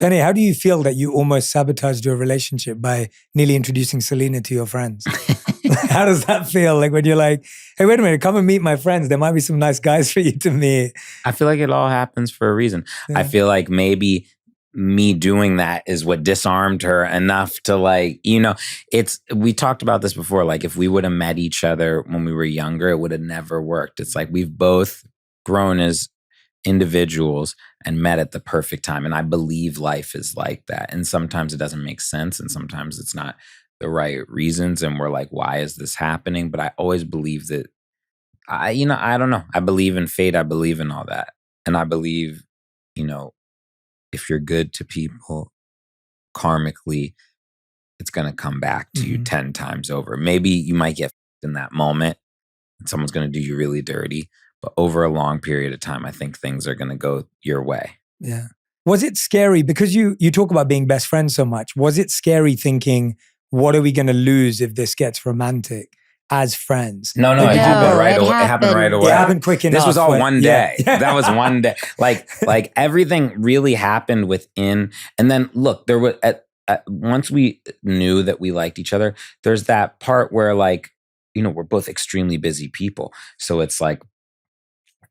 Benny, how do you feel that you almost sabotaged your relationship by nearly introducing Selena to your friends? How does that feel? Like when you're like, hey, wait a minute, come and meet my friends. There might be some nice guys for you to meet. I feel like it all happens for a reason. Yeah. I feel like maybe me doing that is what disarmed her enough to like, we talked about this before. Like if we would have met each other when we were younger, it would have never worked. It's like we've both grown as individuals and met at the perfect time. And I believe life is like that. And sometimes it doesn't make sense. And sometimes it's not the right reasons. And we're like, why is this happening? But I always believe that I don't know. I believe in fate. I believe in all that. And I believe, if you're good to people karmically, it's going to come back to you 10 times over. Maybe you might get in that moment and someone's going to do you really dirty. But over a long period of time, I think things are going to go your way. Yeah. Was it scary? Because you talk about being best friends so much. Was it scary thinking, what are we going to lose if this gets romantic as friends? No, it happened right away. It happened right away. It happened quick enough. This was all one day. Yeah. That was one day. Like everything really happened within. And then look, there was once we knew that we liked each other, there's that part where like, we're both extremely busy people. So it's like,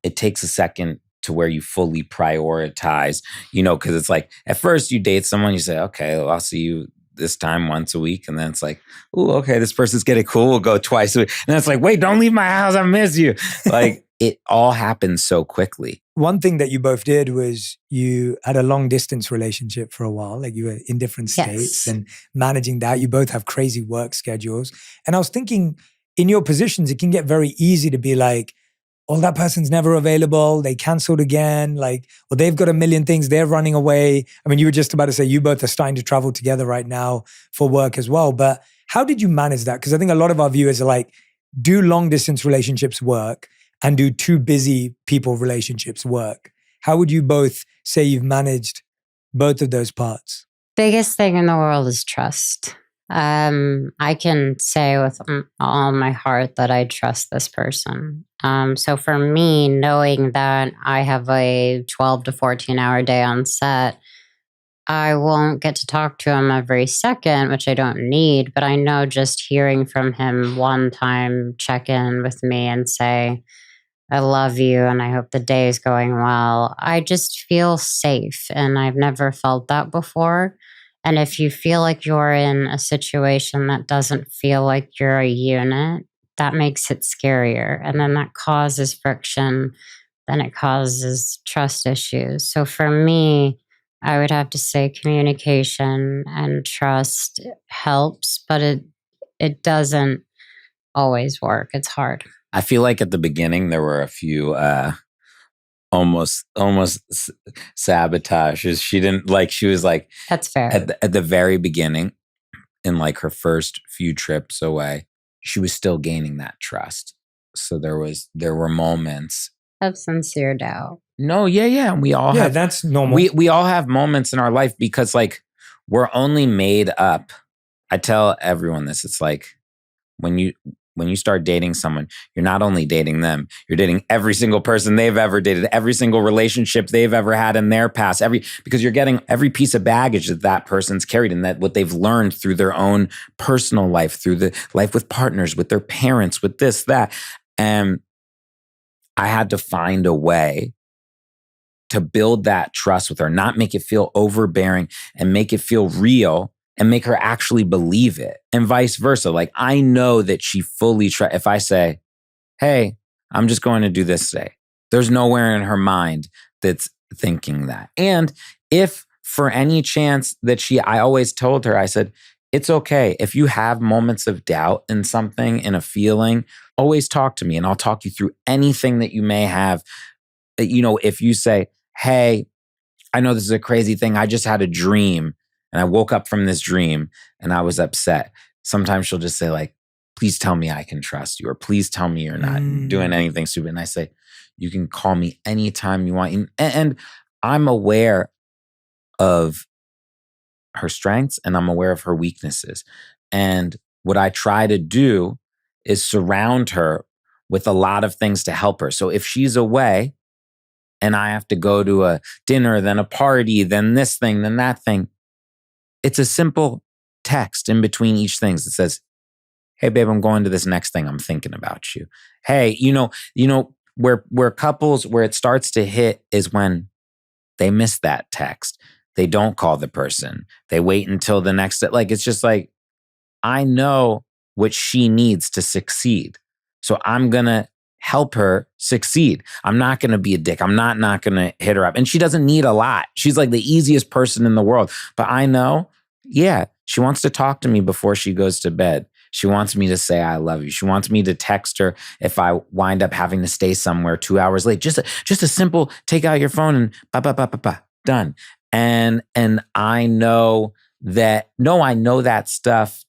it takes a second to where you fully prioritize, because it's like at first you date someone, you say, okay, well, I'll see you this time once a week. And then it's like, oh, okay, this person's getting cool. We'll go twice a week. And then it's like, wait, don't leave my house. I miss you. Like it all happens so quickly. One thing that you both did was you had a long distance relationship for a while. Like you were in different states and managing that. You both have crazy work schedules. And I was thinking in your positions, it can get very easy to be like, oh, that person's never available. They canceled again. Like, well, they've got a million things. They're running away. I mean, you were just about to say you both are starting to travel together right now for work as well. But how did you manage that? Because I think a lot of our viewers are like, do long distance relationships work and do two busy people relationships work? How would you both say you've managed both of those parts? Biggest thing in the world is trust. I can say with all my heart that I trust this person. So for me, knowing that I have a 12 to 14 hour day on set, I won't get to talk to him every second, which I don't need, but I know just hearing from him one time, check in with me and say, I love you and I hope the day is going well. I just feel safe and I've never felt that before. And if you feel like you're in a situation that doesn't feel like you're a unit, that makes it scarier. And then that causes friction. Then it causes trust issues. So for me, I would have to say communication and trust helps, but it doesn't always work. It's hard. I feel like at the beginning, there were a few almost sabotages. She was like, that's fair. At the very beginning, in like her first few trips away, she was still gaining that trust. So there were moments of sincere doubt. No, yeah. We all have, that's normal. We all have moments in our life because like we're only made up. I tell everyone this. It's like when you start dating someone, you're not only dating them, you're dating every single person they've ever dated, every single relationship they've ever had in their past, because you're getting every piece of baggage that person's carried and that what they've learned through their own personal life, through the life with partners, with their parents, with this, that. And I had to find a way to build that trust with her, not make it feel overbearing and make it feel real. And make her actually believe it, and vice versa. Like I know that she fully if I say, "Hey, I'm just going to do this today," there's nowhere in her mind that's thinking that. And if for any chance that I always told her, I said, "It's okay if you have moments of doubt in something, in a feeling. Always talk to me, and I'll talk you through anything that you may have." If you say, "Hey, I know this is a crazy thing. I just had a dream." And I woke up from this dream and I was upset. Sometimes she'll just say like, "Please tell me I can trust you," or "Please tell me you're not doing anything stupid." And I say, "You can call me anytime you want." And I'm aware of her strengths and I'm aware of her weaknesses. And what I try to do is surround her with a lot of things to help her. So if she's away, and I have to go to a dinner, then a party, then this thing, then that thing. It's a simple text in between each thing that says, hey, babe, I'm going to this next thing. I'm thinking about you. Hey, where couples, where it starts to hit is when they miss that text. They don't call the person. They wait until the next, like, it's just like, I know what she needs to succeed. So I'm going to help her succeed. I'm not going to be a dick. I'm not going to hit her up. And she doesn't need a lot. She's like the easiest person in the world. But I know, yeah, she wants to talk to me before she goes to bed. She wants me to say, I love you. She wants me to text her if I wind up having to stay somewhere 2 hours late. Just a simple, take out your phone and done. And I know that stuff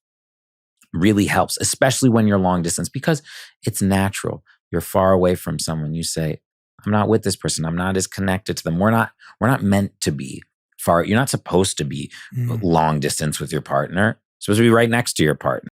really helps, especially when you're long distance, because it's natural. You're far away from someone. You say, I'm not with this person. I'm not as connected to them. We're not meant to be far. You're not supposed to be long distance with your partner. You're supposed to be right next to your partner.